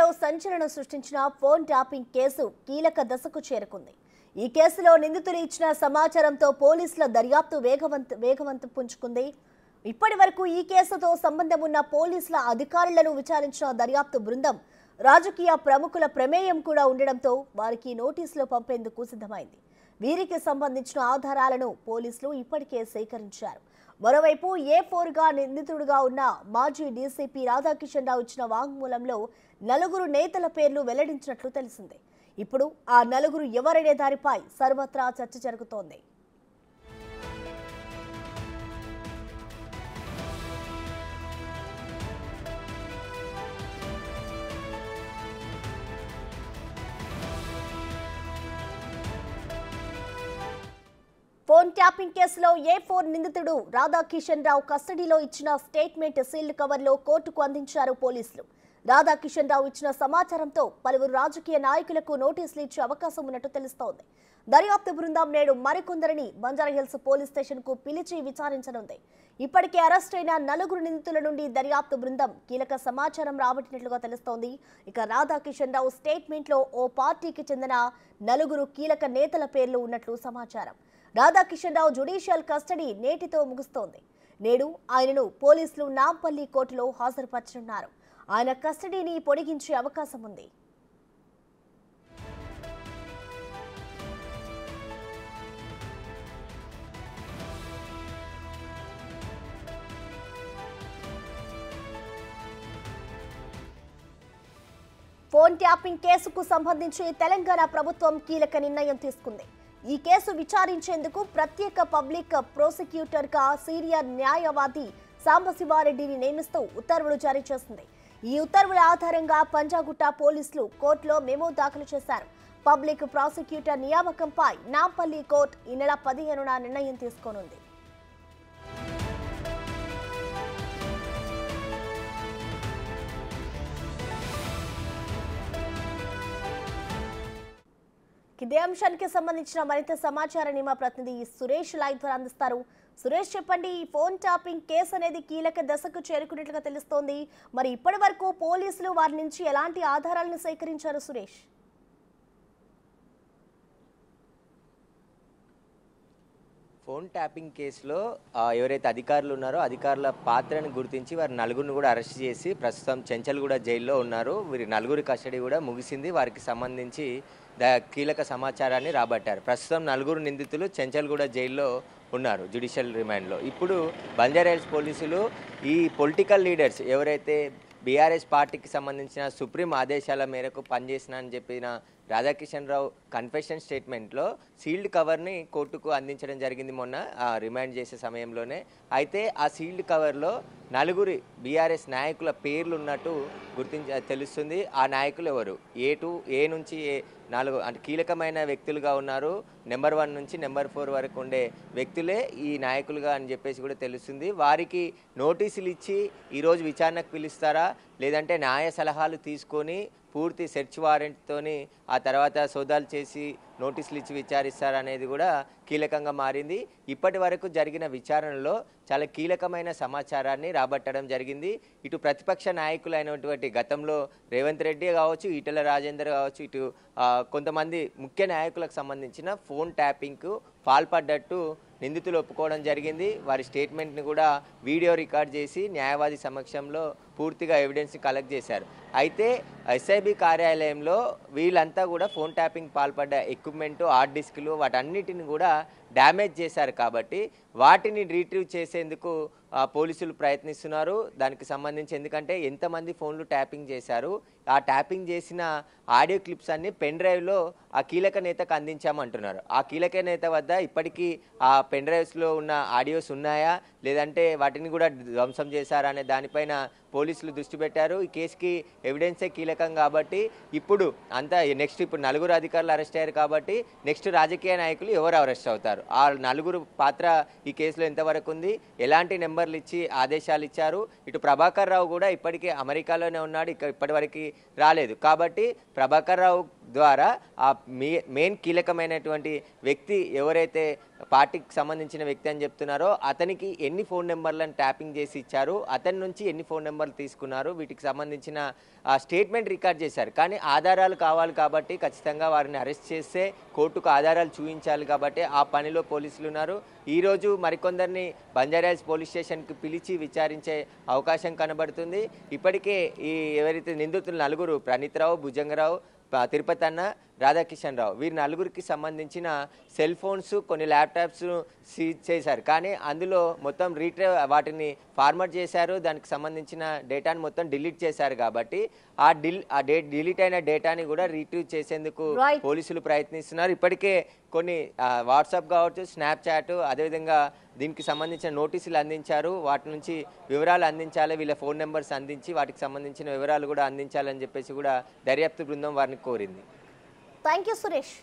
ఏపీలో సంచలనం సృష్టించిన ఫోన్ ట్యాపింగ్ కేసు కీలక దశకు చేరుకుంది. ఈ కేసులో నిందితులు ఇచ్చిన సమాచారంతో పోలీసుల దర్యాప్తు వేగవంతం పుంజుకుంది. ఇప్పటి వరకు ఈ కేసుతో సంబంధం ఉన్న పోలీసుల అధికారులను విచారించిన దర్యాప్తు బృందం రాజకీయ ప్రముఖుల ప్రమేయం కూడా ఉండడంతో వారికి నోటీసులు పంపేందుకు సిద్ధమైంది. వీరికి సంబంధించిన ఆధారాలను పోలీసులు ఇప్పటికే సేకరించారు. మరోవైపు A4గా నిందితుడిగా ఉన్న మాజీ డీసీపీ రాధాకిషన్ రావు ఇచ్చిన వాంగ్మూలంలో నలుగురు నేతల పేర్లు వెల్లడించినట్లు తెలిసింది. ఇప్పుడు ఆ నలుగురు ఎవరనే దానిపై సర్వత్రా చర్చ జరుగుతోంది. ఫోన్ ట్యాపింగ్ కేసులో A4 నిందితుడు రాధాకిషన్ రావు కస్టడీలో ఇచ్చిన స్టేట్మెంట్ సీల్డ్ కవర్లో కోర్టుకు అందించారు పోలీసులు. రాధాకిషన్ రావు ఇచ్చిన సమాచారంతో పలువురు రాజకీయ నాయకులకు నోటీసులు ఇచ్చే అవకాశం ఉన్నట్టు తెలుస్తోంది. దర్యాప్తు బృందం నేడు మరికొందరిని బంజారాహిల్స్ పోలీస్ స్టేషన్ కు పిలిచి విచారించనుంది. ఇప్పటికే అరెస్ట్ అయిన నలుగురు నిందితుల నుండి దర్యాప్తు బృందం కీలక సమాచారం రాబట్టినట్లుగా తెలుస్తోంది. ఇక రాధాకిషన్ రావు స్టేట్మెంట్ లో ఓ పార్టీకి చెందిన నలుగురు కీలక నేతల పేర్లు ఉన్నట్లు సమాచారం. రాధాకిషన్ రావు జ్యుడిషియల్ కస్టడీ నేటితో ముగుస్తోంది. నేడు ఆయనను పోలీసులు నాంపల్లి కోర్టులో హాజరుపరచనున్నారు. ఆయన కస్టడీని పొడిగించే అవకాశం ఉంది. ఫోన్ ట్యాపింగ్ కేసుకు సంబంధించి తెలంగాణ ప్రభుత్వం కీలక నిర్ణయం తీసుకుంది. ఈ కేసు విచారించేందుకు ప్రత్యేక పబ్లిక్ ప్రాసిక్యూటర్ గా సీనియర్ న్యాయవాది సాంబశివారెడ్డిని నియమిస్తూ ఉత్తర్వులు జారీ చేసింది. ఈ ఉత్తర్వుల ఆధారంగా పంజాగుట్ట పోలీసులు కోర్టులో మెమో దాఖలు చేశారు. పబ్లిక్ ప్రాసిక్యూటర్ నియామకంపై నాంపల్లి కోర్టు ఈ నెల 15న నిర్ణయం తీసుకోనుంది. ఇదే అంశానికి సంబంధించిన మరింత సమాచారాన్ని మా ప్రతినిధి సురేష్ లైవ్ ద్వారా అందిస్తారు. సురేష్, చెప్పండి, ఈ ఫోన్ ట్యాపింగ్ కేసు అనేది కీలక దశకు చేరుకున్నట్లుగా తెలుస్తోంది. మరి ఇప్పటి వరకు పోలీసులు వారి నుంచి ఎలాంటి ఆధారాలను సేకరించారు సురేష్? ఫోన్ ట్యాపింగ్ కేసులో ఎవరైతే అధికారులు ఉన్నారో అధికారుల పాత్రను గుర్తించి వారి నలుగురిని కూడా అరెస్ట్ చేసి ప్రస్తుతం చెంచల్గూడ జైల్లో ఉన్నారు. వీరి నలుగురి కస్టడీ కూడా ముగిసింది. వారికి సంబంధించి కీలక సమాచారాన్ని రాబట్టారు. ప్రస్తుతం నలుగురు నిందితులు చెంచల్గూడ జైల్లో ఉన్నారు, జ్యుడిషియల్ రిమాండ్లో. ఇప్పుడు బంజారాహిల్స్ పోలీసులు ఈ పొలిటికల్ లీడర్స్ ఎవరైతే బీఆర్ఎస్ పార్టీకి సంబంధించిన సుప్రీం ఆదేశాల మేరకు పనిచేసిన అని చెప్పిన రాధాకిషన్ రావు కన్ఫెషన్ స్టేట్మెంట్లో సీల్డ్ కవర్ని కోర్టుకు అందించడం జరిగింది మొన్న రిమాండ్ చేసే సమయంలోనే. అయితే ఆ సీల్డ్ కవర్లో నలుగురి బీఆర్ఎస్ నాయకుల పేర్లు ఉన్నట్టు తెలుస్తుంది. ఆ నాయకులు ఎవరు? ఏ నుంచి నాలుగు అంటే కీలకమైన వ్యక్తులుగా ఉన్నారు. నెంబర్ 1 నుంచి నెంబర్ 4 వరకు ఉండే వ్యక్తులే ఈ నాయకులుగా అని చెప్పేసి కూడా తెలుస్తుంది. వారికి నోటీసులు ఇచ్చి ఈరోజు విచారణకు పిలుస్తారా, లేదంటే న్యాయ సలహాలు తీసుకొని పూర్తి సెర్చ్ వారెంట్తోని ఆ తర్వాత సోదాలు చేసి నోటీసులు ఇచ్చి విచారిస్తారనేది కూడా కీలకంగా మారింది. ఇప్పటి వరకు జరిగిన విచారణలో చాలా కీలకమైన సమాచారాన్ని రాబట్టడం జరిగింది. ఇటు ప్రతిపక్ష నాయకులైనటువంటి గతంలో రేవంత్ రెడ్డి కావచ్చు, ఈటెల రాజేందర్ కావచ్చు, ఇటు కొంతమంది ముఖ్య నాయకులకు సంబంధించిన ఫోన్ ట్యాపింగ్కు పాల్పడ్డట్టు నిందితులు ఒప్పుకోవడం జరిగింది. వారి స్టేట్మెంట్ని కూడా వీడియో రికార్డ్ చేసి న్యాయవాది సమక్షంలో పూర్తిగా ఎవిడెన్స్ని కలెక్ట్ చేశారు. అయితే ఎస్ఐబి కార్యాలయంలో వీళ్ళంతా కూడా ఫోన్ ట్యాపింగ్ పాల్పడ్డ ఎక్విప్మెంట్, హార్డ్ డిస్క్లు వాటన్నిటిని కూడా డ్యామేజ్ చేశారు. కాబట్టి వాటిని రీట్రీవ్ చేసేందుకు పోలీసులు ప్రయత్నిస్తున్నారు. దానికి సంబంధించి ఎందుకంటే ఎంతమంది ఫోన్లు ట్యాపింగ్ చేశారు, ఆ ట్యాపింగ్ చేసిన ఆడియో క్లిప్స్ అన్ని పెన్ డ్రైవ్లో ఆ కీలక నేతకు అందించామంటున్నారు. ఆ కీలక నేత వద్ద ఇప్పటికీ ఆ పెన్ డ్రైవ్స్లో ఉన్న ఆడియోస్ ఉన్నాయా, లేదంటే వాటిని కూడా ధ్వంసం చేశారా అనే దానిపైన పోలీసులు దృష్టి పెట్టారు. ఈ కేసుకి ఎవిడెన్సే కీలకం కాబట్టి ఇప్పుడు ఇప్పుడు నలుగురు అధికారులు అరెస్ట్ అయ్యారు కాబట్టి నెక్స్ట్ రాజకీయ నాయకులు ఎవరు అరెస్ట్ అవుతారు, ఆ నలుగురు పాత్ర ఈ కేసులో ఎంతవరకు ఉంది, ఎలాంటి నెంబర్లు ఇచ్చి ఆదేశాలు ఇచ్చారు. ఇటు ప్రభాకర్ రావు కూడా ఇప్పటికే అమెరికాలోనే ఉన్నాడు, ఇప్పటి వరకు రాలేదు. కాబట్టి ప్రభాకర్ రావు ద్వారా ఆ మెయిన్ కీలకమైనటువంటి వ్యక్తి ఎవరైతే పార్టీకి సంబంధించిన వ్యక్తి అని చెప్తున్నారో అతనికి ఎన్ని ఫోన్ నెంబర్లను ట్యాపింగ్ చేసి ఇచ్చారు, అతని నుంచి ఎన్ని ఫోన్ నెంబర్లు తీసుకున్నారు, వీటికి సంబంధించిన స్టేట్మెంట్ రికార్డ్ చేశారు. కానీ ఆధారాలు కావాలి కాబట్టి ఖచ్చితంగా వారిని అరెస్ట్ చేస్తే కోర్టుకు ఆధారాలు చూపించాలి కాబట్టి ఆ పనిలో పోలీసులు ఉన్నారు. ఈరోజు మరికొందరిని బంజారాహిల్స్ పోలీస్ స్టేషన్కి పిలిచి విచారించే అవకాశం కనబడుతుంది. ఇప్పటికే ఈ ఎవరైతే నిందితులు నలుగురు ప్రణీత్రావు, భుజంగరావు, తిరుపతి అన్న, రాధాకిషన్ రావు, వీరి నలుగురికి సంబంధించిన సెల్ ఫోన్స్, కొన్ని ల్యాప్టాప్స్ సీజ్ చేశారు. కానీ అందులో మొత్తం వాటిని ఫార్మాట్ చేశారు, దానికి సంబంధించిన డేటాని మొత్తం డిలీట్ చేశారు. కాబట్టి ఆ డిలీట్ అయిన డేటాని కూడా రీట్రీవ్ చేసేందుకు పోలీసులు ప్రయత్నిస్తున్నారు. ఇప్పటికే కొన్ని వాట్సాప్ కావచ్చు, స్నాప్చాట్, అదేవిధంగా దీనికి సంబంధించిన నోటీసులు అందించారు. వాటి నుంచి వివరాలు అందించాలి, వీళ్ళ ఫోన్ నెంబర్స్ అందించి వాటికి సంబంధించిన వివరాలు కూడా అందించాలని చెప్పేసి కూడా దర్యాప్తు బృందం వారిని కోరింది. Thank you Suresh.